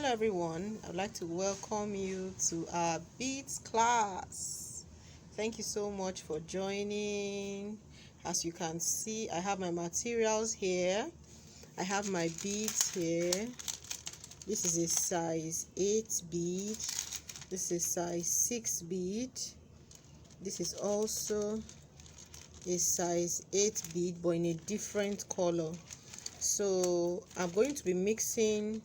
Hello everyone, I'd like to welcome you to our beads class. Thank you so much for joining. As you can see, I have my materials here. I have my beads here. This is a size 8 bead. This is size 6 bead. This is also a size 8 bead but in a different color. So I'm going to be mixing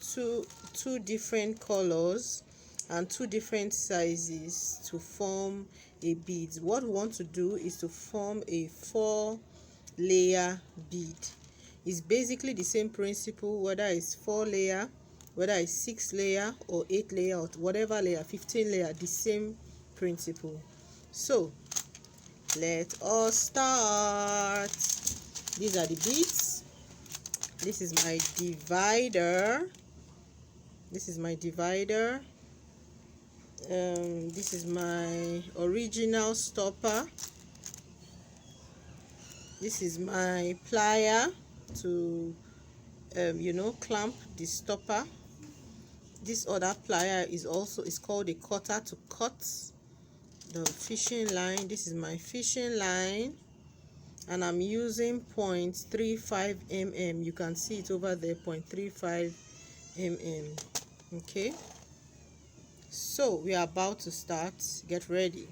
two different colors and two different sizes to form a bead. What we want to do is to form a 4-layer bead. It's basically the same principle, whether it's 4-layer, whether it's 6-layer or 8-layer or whatever layer, 15-layer, the same principle. So let us start. These are the beads. This is my divider. This is my divider. This is my original stopper. This is my plier to clamp the stopper. This other plier is called a cutter to cut the fishing line. This is my fishing line, and I'm using 0.35 mm. You can see it over there, 0.35 mm. Okay, so we are about to start. Get ready.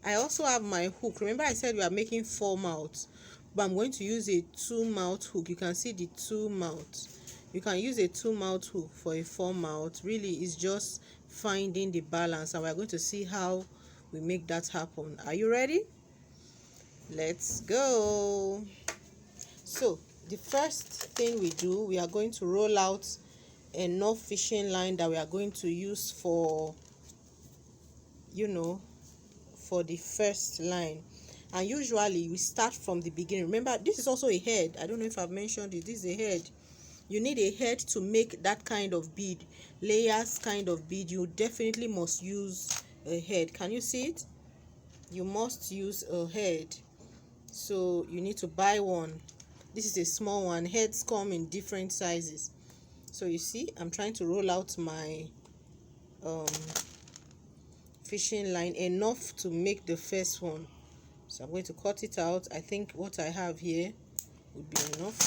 I also have my hook. Remember I said we are making 4 mouths, but I'm going to use a 2-mouth hook. You can see the 2 mouths. You can use a 2-mouth hook for a 4-mouth. Really, it's just finding the balance, and we're going to see how we make that happen. Are you ready? Let's go. So the first thing we do, we are going to roll out enough fishing line that we are going to use for for the first line. And usually we start from the beginning. Remember, this is also a head. I don't know if I've mentioned it. This is a head. You need a head to make that kind of bead, layers kind of bead. You definitely must use a head. Can you see it? You must use a head, so you need to buy one. This is a small one. Heads come in different sizes. So you see, I'm trying to roll out my fishing line enough to make the first one. So I'm going to cut it out. I think what I have here would be enough.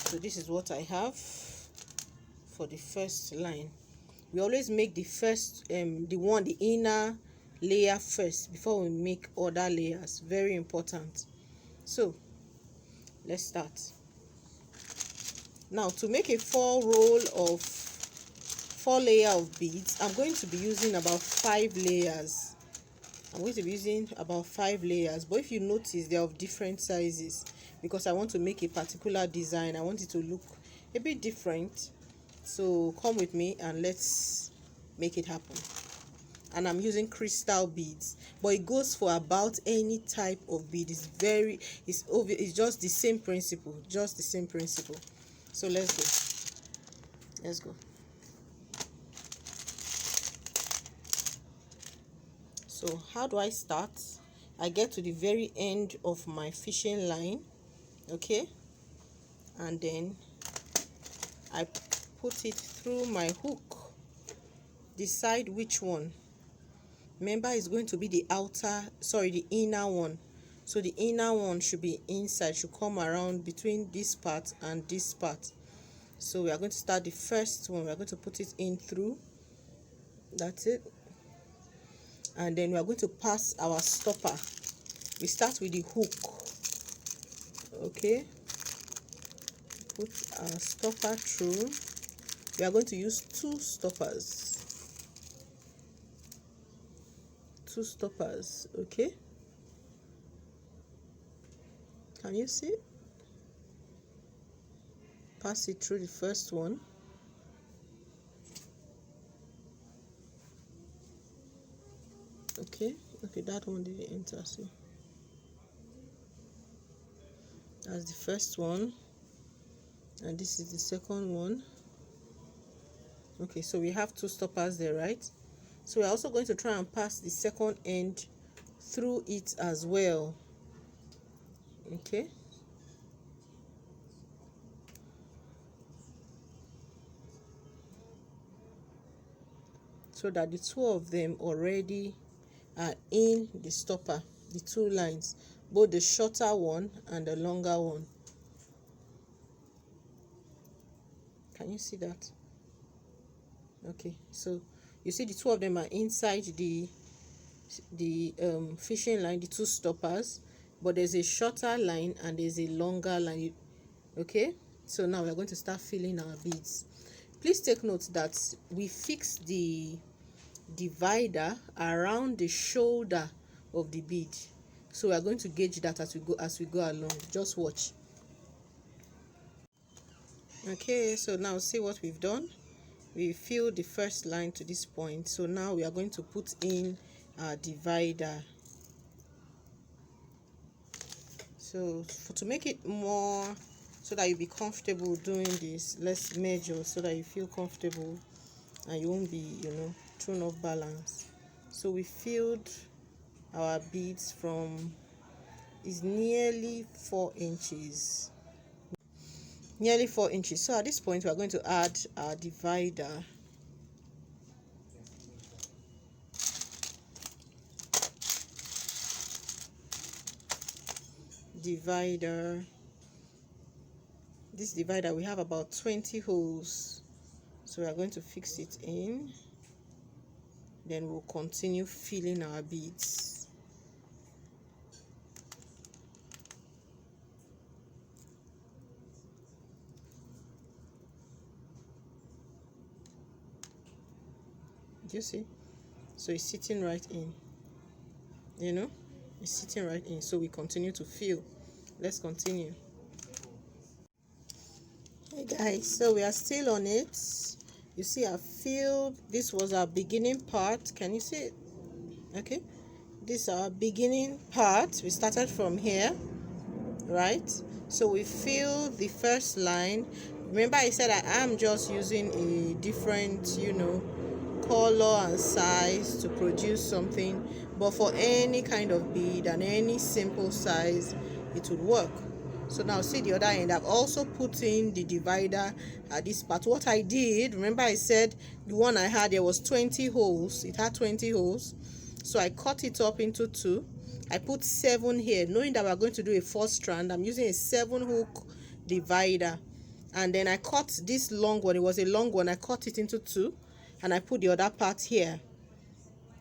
So this is what I have for the first line. We always make the first the inner layer first before we make other layers. Very important. So let's start. Now, to make a 4-layer of beads, I'm going to be using about 5 layers. I'm going to be using about 5 layers, but if you notice, they're of different sizes because I want to make a particular design. I want it to look a bit different. So come with me and let's make it happen. And I'm using crystal beads, but it goes for about any type of bead. It's obvious. It's just the same principle, So let's go. So how do I start? I get to the very end of my fishing line, okay, and then I put it through my hook. Decide which one. Remember, it's going to be the inner one. So the inner one should be inside, should come around between this part and this part. So we are going to start the first one. We are going to put it in through. That's it. And then we are going to pass our stopper. We start with the hook. Okay. Put our stopper through. We are going to use 2 stoppers. 2 stoppers. Okay. Can you see? Pass it through the first one. Okay, that one didn't enter. See, that's the first one, and this is the second one. Okay, so we have 2 stoppers there, right? So we're also going to try and pass the second end through it as well. Okay. so that the two of them already are in the stopper, the two lines, both the shorter one and the longer one. Can you see that? Okay, so you see the two of them are inside the fishing line, the two stoppers, but there's a shorter line and there's a longer line. Okay, so now we're going to start filling our beads. Please take note that we fix the divider around the shoulder of the bead, so we are going to gauge that as we go along. Just watch. Okay, so now see what we've done. We filled the first line to this point, so now we are going to put in our divider. So to make it more, so that you'll be comfortable doing this, let's measure so that you feel comfortable and you won't be, thrown off balance. So we filled our beads from, is nearly 4 inches. Nearly 4 inches. So at this point we are going to add our divider. This divider, we have about 20 holes, so we are going to fix it in, then we'll continue filling our beads. Do you see? So it's sitting right in, it's sitting right in. So we continue to fill. Let's continue. Hey guys, so we are still on it. You see, I filled, this was our beginning part. Can you see it? Okay, this is our beginning part. We started from here, right? So we filled the first line. Remember I said I am just using a different, color and size to produce something, but for any kind of bead and any simple size it would work. So now see the other end. I've also put in the divider at this part. What I did, remember I said the one I had, there was 20 holes. It had 20 holes, so I cut it up into 2. I put 7 here, knowing that we're going to do a 4th strand. I'm using a 7-hook divider, and then I cut this long one. It was a long one. I cut it into 2, and I put the other part here.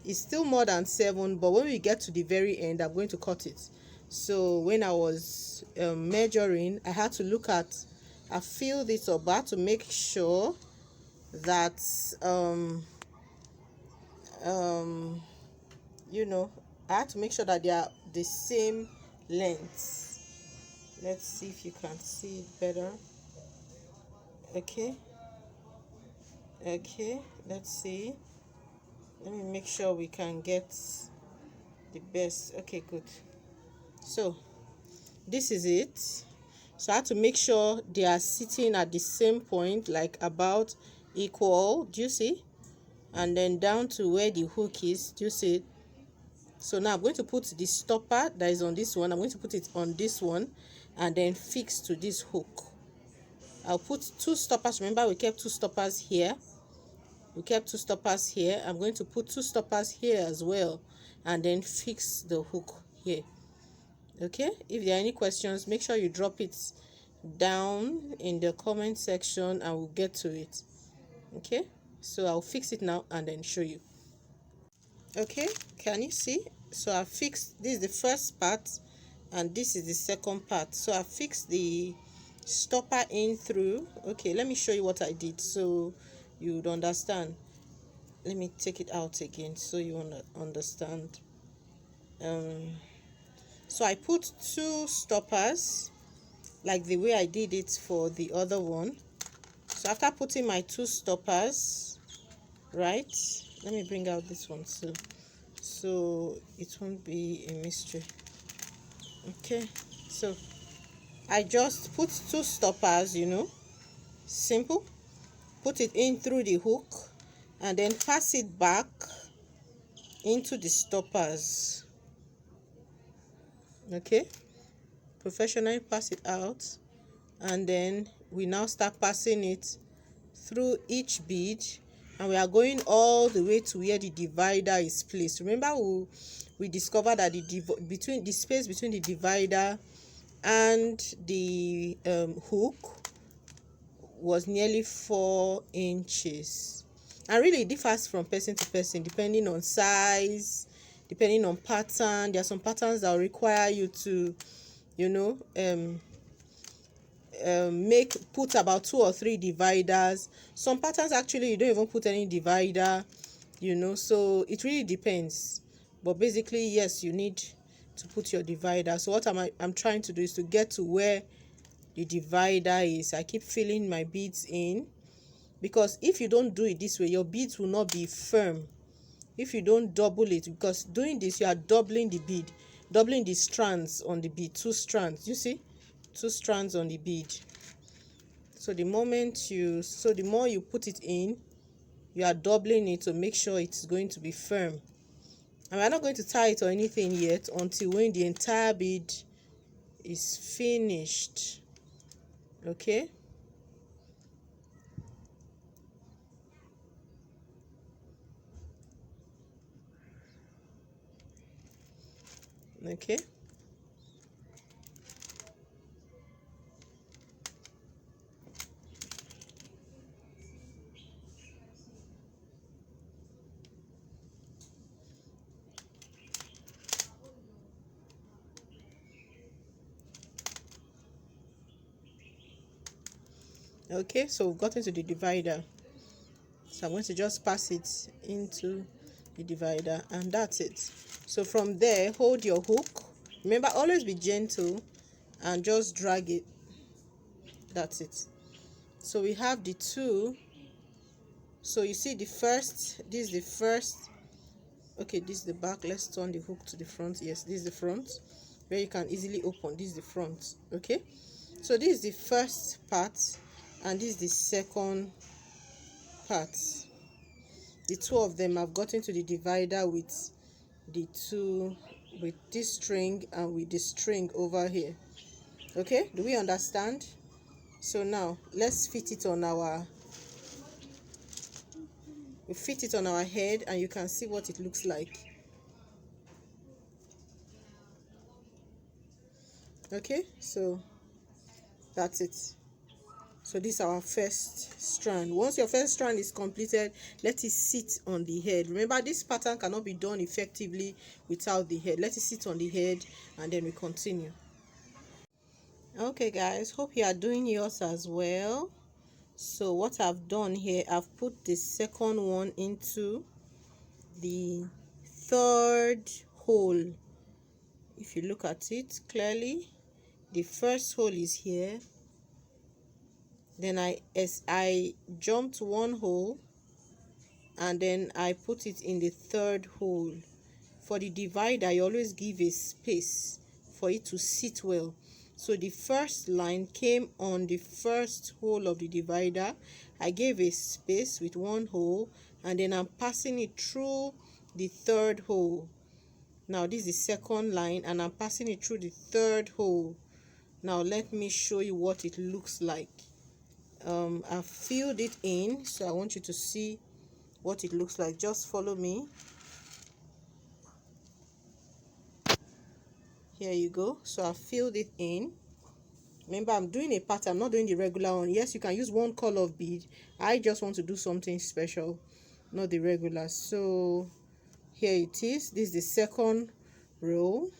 It's still more than 7, but when we get to the very end, I'm going to cut it. So when I was measuring, I had to look at, I filled this up, but to make sure that I had to make sure that they are the same length. Let's see if you can see it better. Okay, let's see. Let me make sure we can get the best. Okay, good. So this is it. So I have to make sure they are sitting at the same point, like about equal. Do you see? And then down to where the hook is. Do you see it? So now I'm going to put the stopper that is on this one. I'm going to put it on this one and then fix to this hook. I'll put 2 stoppers. Remember we kept 2 stoppers here. I'm going to put 2 stoppers here as well and then fix the hook here. Okay, if there are any questions, make sure you drop it down in the comment section and we'll get to it. Okay, so I'll fix it now and then show you. Okay, can you see? So I fixed, this is the first part and this is the second part. So I fixed the stopper in through. Okay, let me show you what I did so you would understand. Let me take it out again so you understand. So I put 2 stoppers like the way I did it for the other one. So after putting my 2 stoppers, right, let me bring out this one so it won't be a mystery. Okay, so I just put 2 stoppers, simple, put it in through the hook and then pass it back into the stoppers. Okay, professionally pass it out, and then we now start passing it through each bead, and we are going all the way to where the divider is placed. Remember, we discovered that between the space between the divider and the hook was nearly 4 inches, and really it differs from person to person depending on size, depending on pattern. There are some patterns that will require you to, you know, put about 2 or 3 dividers. Some patterns actually you don't even put any divider, you know, so it really depends. But basically, yes, you need to put your divider. So what I'm trying to do is to get to where the divider is. I keep filling my beads in, because if you don't do it this way, your beads will not be firm. If you don't double it, because doing this you are doubling the bead, doubling the strands on the bead. 2 strands, you see, 2 strands on the bead. So the more you put it in, you are doubling it to make sure it's going to be firm. And we're not going to tie it or anything yet until when the entire bead is finished. Okay. Okay. Okay, so we've gotten to the divider. So I'm going to just pass it into the divider, and that's it. So from there, hold your hook. Remember, always be gentle and just drag it. That's it. So we have the 2. So you see this is the first. Okay, this is the back. Let's turn the hook to the front. Yes, this is the front, where you can easily open. This is the front. Okay, so this is the first part, and this is the second part. The 2 of them have gotten to the divider with this string and with the string over here. Okay, do we understand? So now let's fit it on our head, and you can see what it looks like. Okay, so that's it. So this is our first strand. Once your first strand is completed, let it sit on the head. Remember, this pattern cannot be done effectively without the head. Let it sit on the head, and then we continue. Okay guys, hope you are doing yours as well. So what I've done here, I've put the second one into the 3rd hole. If you look at it clearly, the first hole is here. Then I jumped 1 hole, and then I put it in the 3rd hole. For the divider, I always give a space for it to sit well. So the first line came on the first hole of the divider. I gave a space with 1 hole, and then I'm passing it through the 3rd hole. Now this is the second line, and I'm passing it through the 3rd hole. Now let me show you what it looks like. I've filled it in, so I want you to see what it looks like. Just follow me. Here you go. So I filled it in. Remember, I'm doing a pattern, I'm not doing the regular one. Yes, you can use 1 color of bead. I just want to do something special, not the regular. So here it is. This is the second row.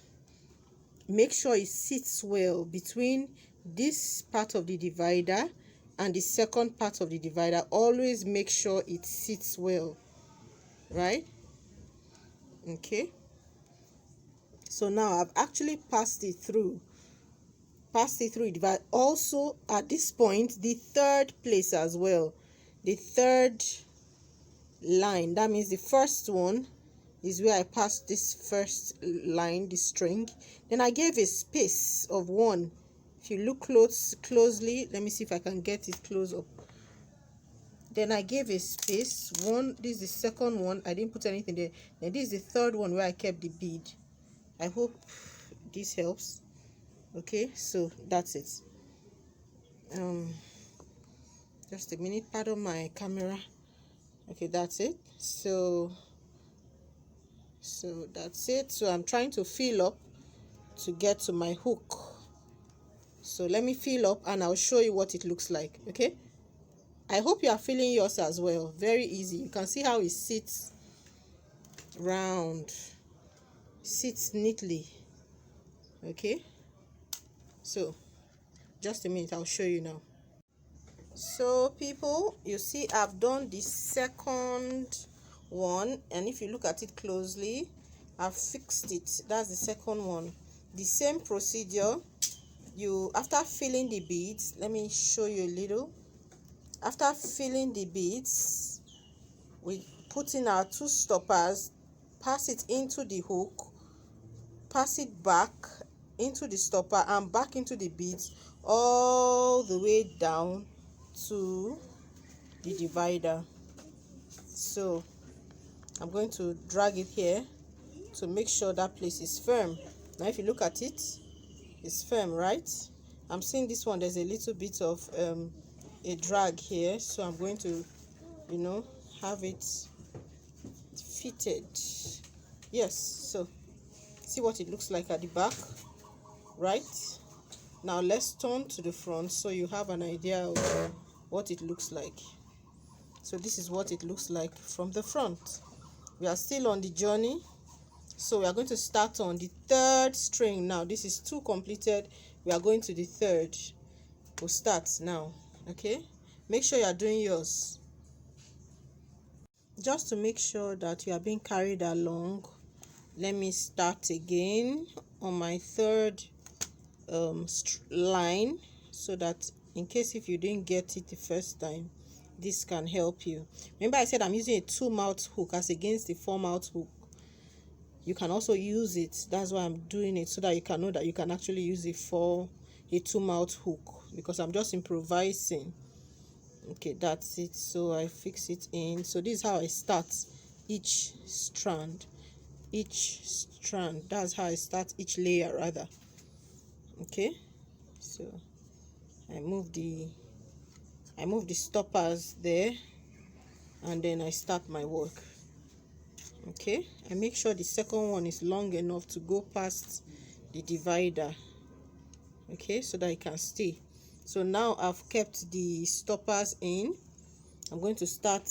Make sure it sits well between this part of the divider and the second part of the divider. Always make sure it sits well, right? Okay, so now I've actually passed it through but also at this point the 3rd place as well, the 3rd line. That means the first one is where I passed this first line, the string. Then I gave a space of 1. If you look closely, let me see if I can get it close up. Then I gave a space 1. This is the second one. I didn't put anything there. Then this is the 3rd one where I kept the bead. I hope this helps. Okay, so that's it. Just a minute, pardon my camera. Okay, that's it. So that's it. So I'm trying to fill up to get to my hook. So let me fill up and I'll show you what it looks like. Okay, I hope you are feeling yours as well. Very easy. You can see how it sits round, sits neatly. Okay, so just a minute, I'll show you now. So people, you see I've done the second one, and if you look at it closely, I've fixed it. That's the second one. The same procedure. You, after filling the beads, let me show you a little. After filling the beads, we put in our 2 stoppers, pass it into the hook, pass it back into the stopper and back into the beads all the way down to the divider. So I'm going to drag it here to make sure that place is firm. Now if you look at it, it's firm, right? I'm seeing this one, there's a little bit of a drag here, so I'm going to, you know, have it fitted. Yes, so see what it looks like at the back, right? Now let's turn to the front so you have an idea of what it looks like. So this is what it looks like from the front. We are still on the journey, so we are going to start on the 3rd string now. This is 2 completed, we are going to the 3rd. We'll start now. Okay, make sure you are doing yours. Just to make sure that you are being carried along, let me start again on my 3rd line, so that in case if you didn't get it the first time, this can help you. Remember I said I'm using a 2-mouth hook as against the 4-mouth hook. You can also use it. That's why I'm doing it, so that you can know that you can actually use it for a 2-mouth hook, because I'm just improvising. Okay, that's it. So I fix it in. So this is how I start each strand. That's how I start each layer rather. Okay, so I move the stoppers there, and then I start my work. Okay, I make sure the second one is long enough to go past the divider. Okay, so that it can stay. So now I've kept the stoppers in. I'm going to start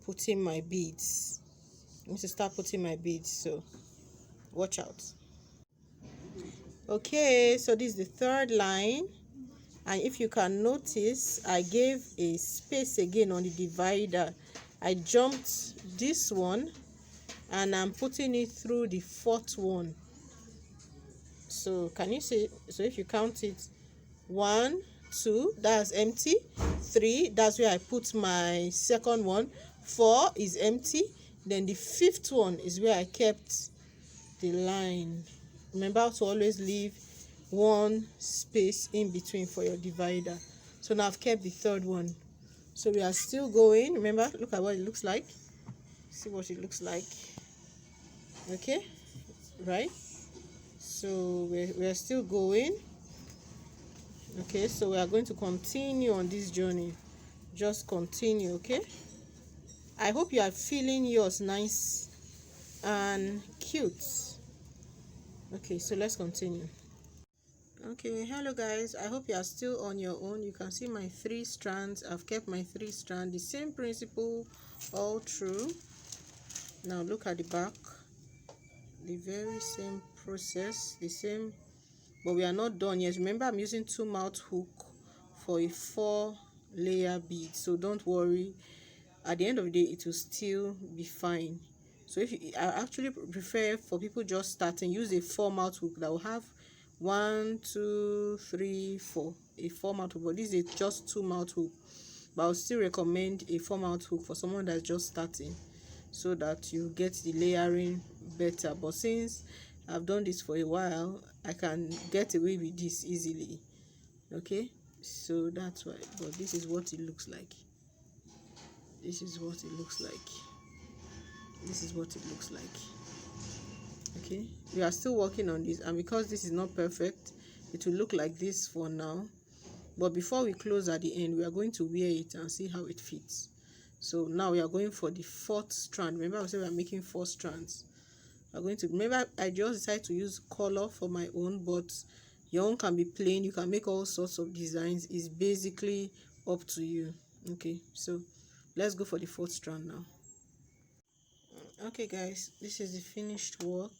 putting my beads. So watch out. Okay, so this is the 3rd line, and if you can notice, I gave a space again on the divider. I jumped this one and I'm putting it through the 4th one. So can you see? So if you count it, 1, 2, that's empty. 3, that's where I put my second one. 4 is empty. Then the 5th one is where I kept the line. Remember to always leave 1 space in between for your divider. So now I've kept the 3rd one. So we are still going. Remember, look at what it looks like. See what it looks like. Okay, right? So we're still going. Okay, so we are going to continue on this journey. Just continue. Okay, I hope you are feeling yours nice and cute. Okay, so let's continue. Okay, hello guys, I hope you are still on your own. You can see my 3 strands. I've kept my 3 strands, the same principle all through. Now look at the back, the very same process, the same, but we are not done yet. Remember, I'm using 2-mouth hook for a 4-layer bead, so don't worry, at the end of the day it will still be fine. So if you, I actually prefer for people just starting, use a 4-mouth hook that will have 1, 2, 3, 4, a 4-mouth hook. But this is just 2-mouth hook, but I'll still recommend a 4-mouth hook for someone that's just starting, so that you get the layering better. But since I've done this for a while, I can get away with this easily. Okay, so that's why. But this is what it looks like. This is what it looks like. Okay, we are still working on this, and because this is not perfect, it will look like this for now. But before we close at the end, we are going to wear it and see how it fits. So now we are going for the fourth strand. Remember I said we are making 4 strands. I'm going to, remember I just decided to use color for my own, but your own can be plain. You can make all sorts of designs. It's basically up to you. Okay, so let's go for the 4th strand now. Okay guys, this is the finished work.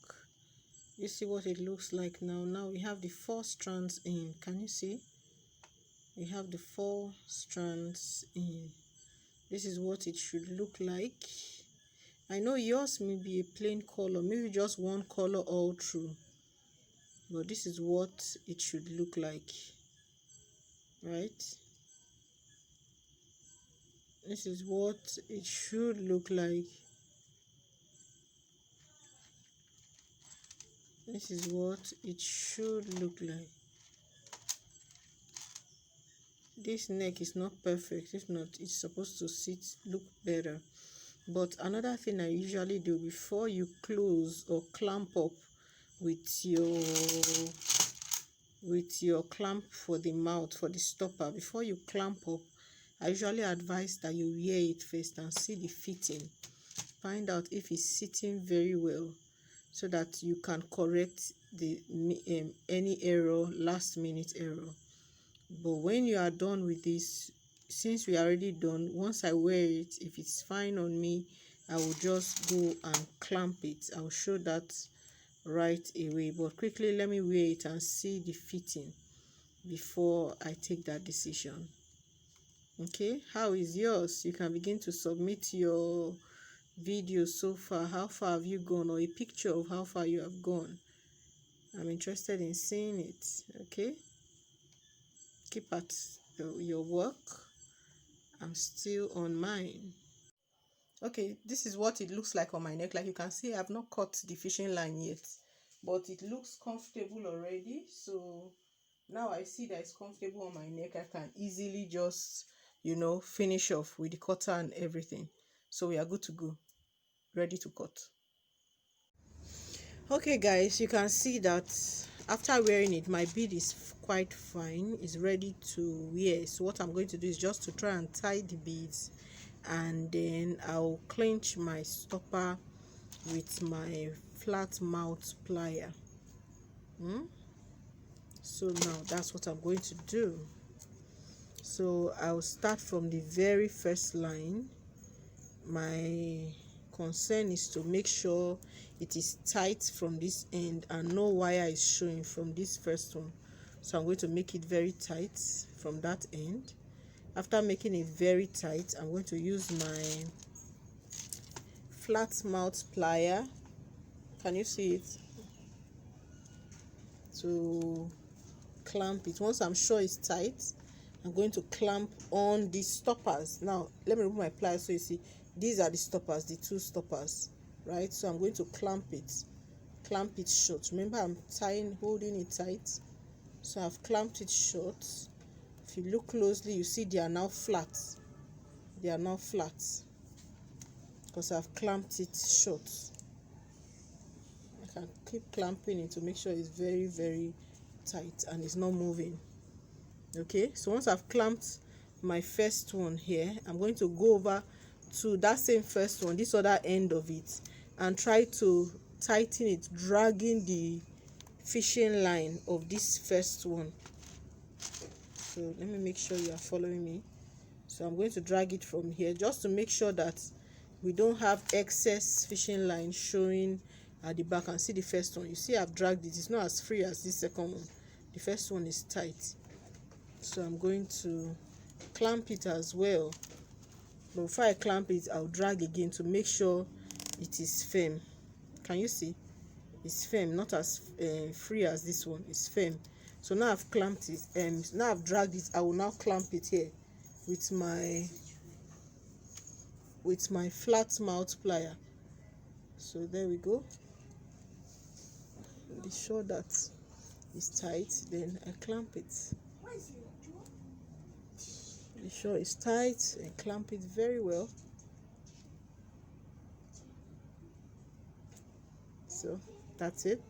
You see what it looks like now. Now we have the 4 strands in. Can you see? We have the 4 strands in. This is what it should look like. I know yours may be a plain color, maybe just one color all through, but this is what it should look like, right? This is what it should look like. This is what it should look like. This neck is not perfect. If not, it's supposed to look better. But another thing I usually do before you close or clamp up with your clamp for the mouth, for the stopper, before you clamp up, I usually advise that you wear it first and see the fitting. Find out if it's sitting very well, so that you can correct the any error, last minute error. But when you are done with this, since we are already done, once I wear it, if it's fine on me, I will just go and clamp it. I'll show that right away, but quickly let me wear it and see the fitting before I take that decision. Okay, how is yours? You can begin to submit your video so far. How far have you gone, or a picture of how far you have gone? I'm interested in seeing it. Okay, keep at your work. I'm still on mine. Okay, this is what it looks like on my neck. Like you can see, I've not cut the fishing line yet, but it looks comfortable already. So now I see that it's comfortable on my neck. I can easily just, finish off with the cutter and everything. So we are good to go, ready to cut. Okay guys, you can see that after wearing it, my bead is quite fine. It's ready to wear. So what I'm going to do is just to try and tie the beads, and then I'll clench my stopper with my flat mouth plier. So now that's what I'm going to do. So I'll start from the very first line. My concern is to make sure it is tight from this end and no wire is showing from this first one. So I'm going to make it very tight from that end. After making it very tight, I'm going to use my flat mouth plier. Can you see it? To clamp it. Once I'm sure it's tight, I'm going to clamp on the stoppers. Now let me remove my plier so you see these are the stoppers, the 2 stoppers, right? So I'm going to clamp it short. Remember, I'm holding it tight. So I've clamped it short. If you look closely, you see they are now flat. They are now flat because I've clamped it short. I can keep clamping it to make sure it's very, very tight and it's not moving. Okay, so once I've clamped my first one here, I'm going to go over to that same first one, this other end of it, and try to tighten it, dragging the fishing line of this first one. So let me make sure you are following me. So I'm going to drag it from here just to make sure that we don't have excess fishing line showing at the back. And see the first one, you see I've dragged it. It's not as free as this second one. The first one is tight, so I'm going to clamp it as well. But before I clamp it, I'll drag again to make sure it is firm. Can you see? It's firm, not as free as this one. It's firm. So now I've clamped it, and now I've dragged it. I will now clamp it here with my flat mouth plier. So there we go. Be sure that it's tight, then I clamp it. Be sure it's tight and clamp it very well. So that's it.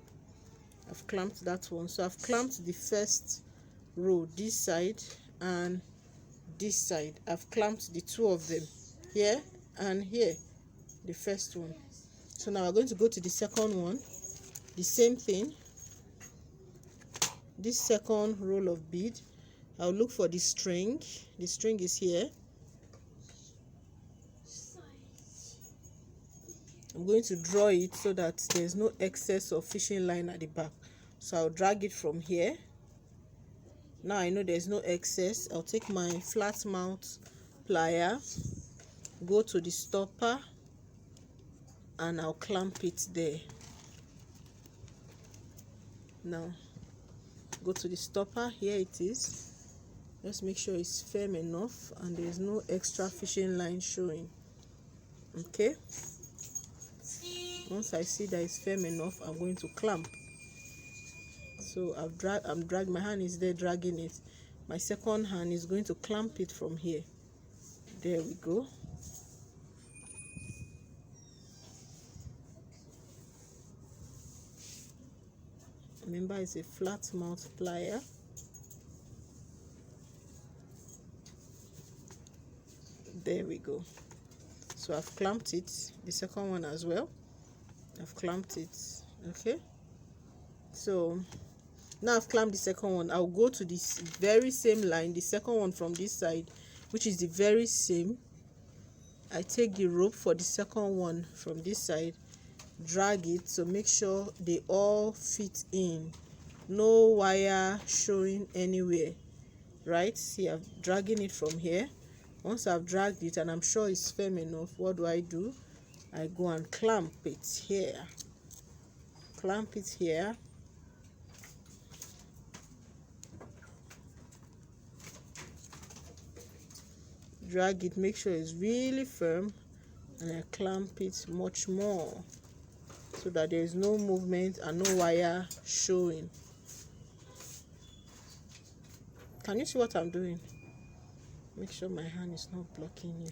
I've clamped that one. So I've clamped the first row, this side and this side. I've clamped the 2 of them. here and here, the first one. So now we're going to go to the second one, the same thing. This second roll of bead, I'll look for the string is here. I'm going to draw it so that there's no excess of fishing line at the back. So I'll drag it from here. Now I know there's no excess. I'll take my flat mount plier, go to the stopper, and I'll clamp it there. Now go to the stopper, here it is. Just make sure it's firm enough and there's no extra fishing line showing. Okay, once I see that it's firm enough, I'm going to clamp. So I'm dragging, my hand is there dragging it. My second hand is going to clamp it from here. There we go. Remember, it's a flat mount plier. There we go. So I've clamped it, the second one as well. I've clamped it. Okay, so now I've clamped the second one. I'll go to this very same line, the second one from this side, which is the very same. I take the rope for the second one from this side, drag it, so make sure they all fit in, no wire showing anywhere, right? See, I'm dragging it from here. Once I've dragged it and I'm sure it's firm enough, what do? I go and clamp it here. Clamp it here. Drag it, make sure it's really firm, and I clamp it much more so that there is no movement and no wire showing. Can you see what I'm doing? Make sure my hand is not blocking you.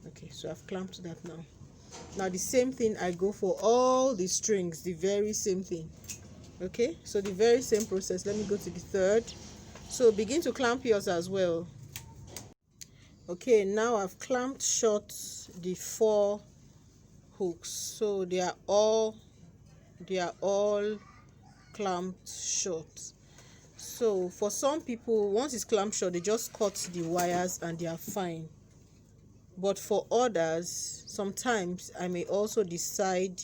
Okay, so I've clamped that now. Now the same thing, I go for all the strings, the very same thing. Okay, so the very same process. Let me go to the third. So begin to clamp yours as well. Okay, now I've clamped short the 4 hooks, so they are all clamped short. So for some people, once it's clamped short, they just cut the wires and they are fine. But for others, sometimes I may also decide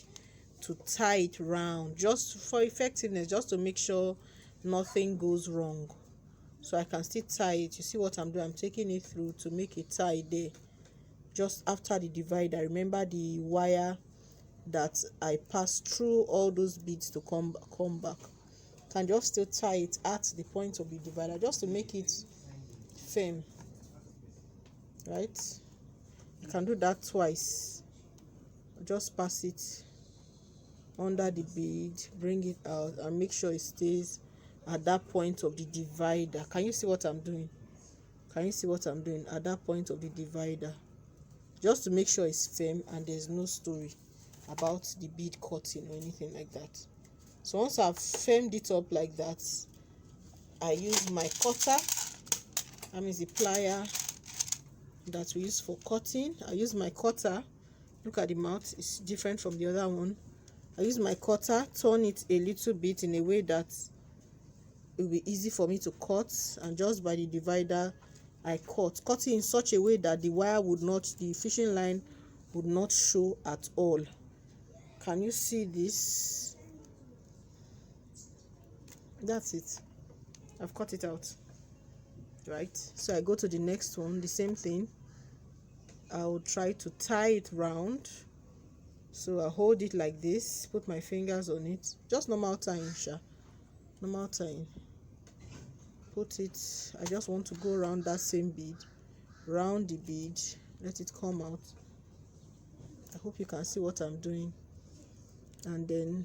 to tie it round just for effectiveness, just to make sure nothing goes wrong. So I can still tie it. You see what I'm doing? I'm taking it through to make a tie there, just after the divider. Remember the wire that I passed through all those beads to come back. Can just still tie it at the point of the divider, just to make it firm, right? You can do that twice. Just pass it under the bead, bring it out, and make sure it stays at that point of the divider. Can you see what I'm doing? Can you see what I'm doing at that point of the divider? Just to make sure it's firm and there's no story about the bead cutting or anything like that. So once I've firmed it up like that, I use my cutter. That means the plier that we use for cutting. I use my cutter. Look at the mouth, it's different from the other one. I use my cutter, turn it a little bit in a way that it will be easy for me to cut, and just by the divider I cut it in such a way that the wire would not, the fishing line would not show at all. Can you see this? That's it. I've cut it out, right? So I go to the next one, the same thing. I'll try to tie it round. So I hold it like this, put my fingers on it, just normal tying, normal tying. Put it, I just want to go around that same bead, round the bead, let it come out. I hope you can see what I'm doing. And then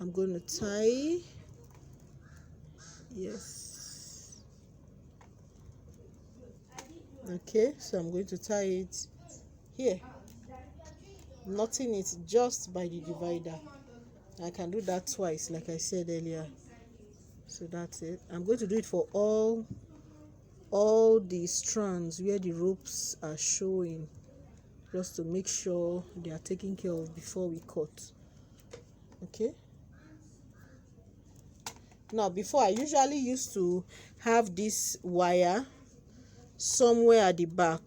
I'm going to tie. Yes. Okay, so I'm going to tie it here, knotting it just by the divider. I can do that twice, like I said earlier. So that's it. I'm going to do it for all all the strands where the ropes are showing, just to make sure they are taken care of before we cut. Okay, now before, I usually used to have this wire somewhere at the back,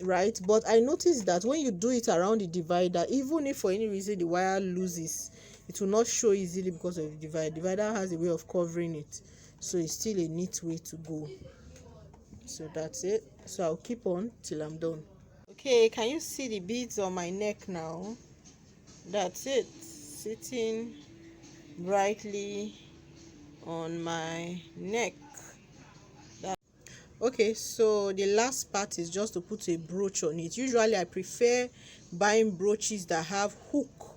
right? But I noticed that when you do it around the divider, even if for any reason the wire loses, it will not show easily because of the divider. The divider has a way of covering it, so it's still a neat way to go. So that's it. So I'll keep on till I'm done. Okay, can you see the beads on my neck now? That's it, sitting brightly on my neck. Okay, so the last part is just to put a brooch on it. Usually I prefer buying brooches that have hook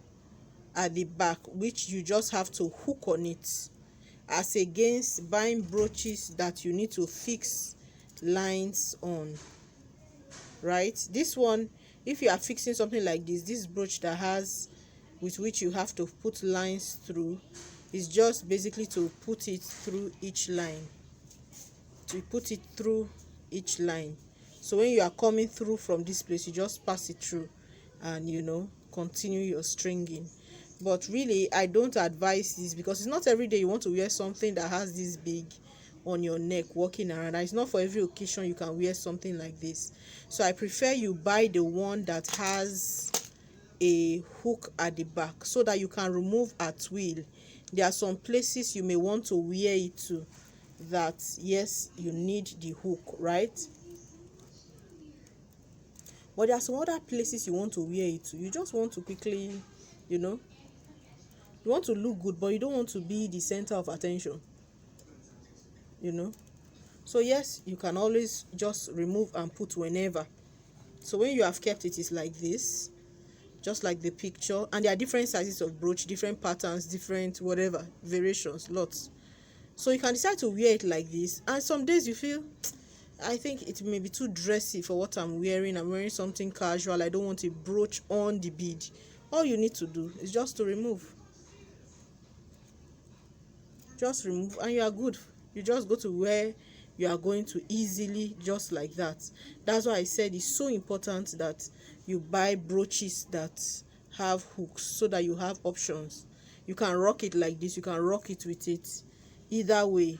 at the back, which you just have to hook on it, as against buying brooches that you need to fix lines on, right? This one, if you are fixing something like this brooch that has, with which you have to put lines through, is just basically to put it through each line. So when you are coming through from this place, you just pass it through and continue your stringing. But really, I don't advise this, because it's not every day you want to wear something that has this big on your neck walking around. And it's not for every occasion you can wear something like this. So I prefer you buy the one that has a hook at the back, so that you can remove at will. There are some places you may want to wear it to that, yes, you need the hook, right? But there are some other places you want to wear it to. You just want to quickly, you want to look good, but you don't want to be the center of attention, So yes, you can always just remove and put whenever. So when you have kept it, it's like this, just like the picture. And there are different sizes of brooch, different patterns, different whatever, variations, lots. So you can decide to wear it like this. And some days you feel, I think it may be too dressy for what I'm wearing. I'm wearing something casual. I don't want a brooch on the bead. All you need to do is just to remove. Just remove and you are good. You just go to where you are going to easily, just like that. That's why I said it's so important that you buy brooches that have hooks, so that you have options. You can rock it like this, you can rock it with it, either way.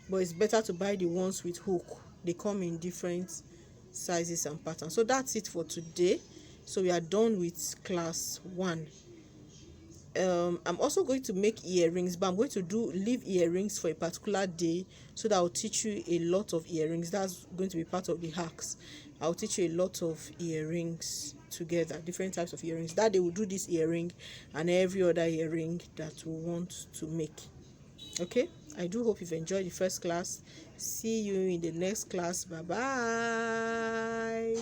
But it's better to buy the ones with hook. They come in different sizes and patterns. So that's it for today. So we are done with class 1. I'm also going to make earrings, but I'm going to leave earrings for a particular day, so that I'll teach you a lot of earrings. That's going to be part of the hacks. I'll teach you a lot of earrings together, different types of earrings. That day we'll do this earring and every other earring that we want to make. Okay, I do hope you've enjoyed the first class. See you in the next class. Bye bye.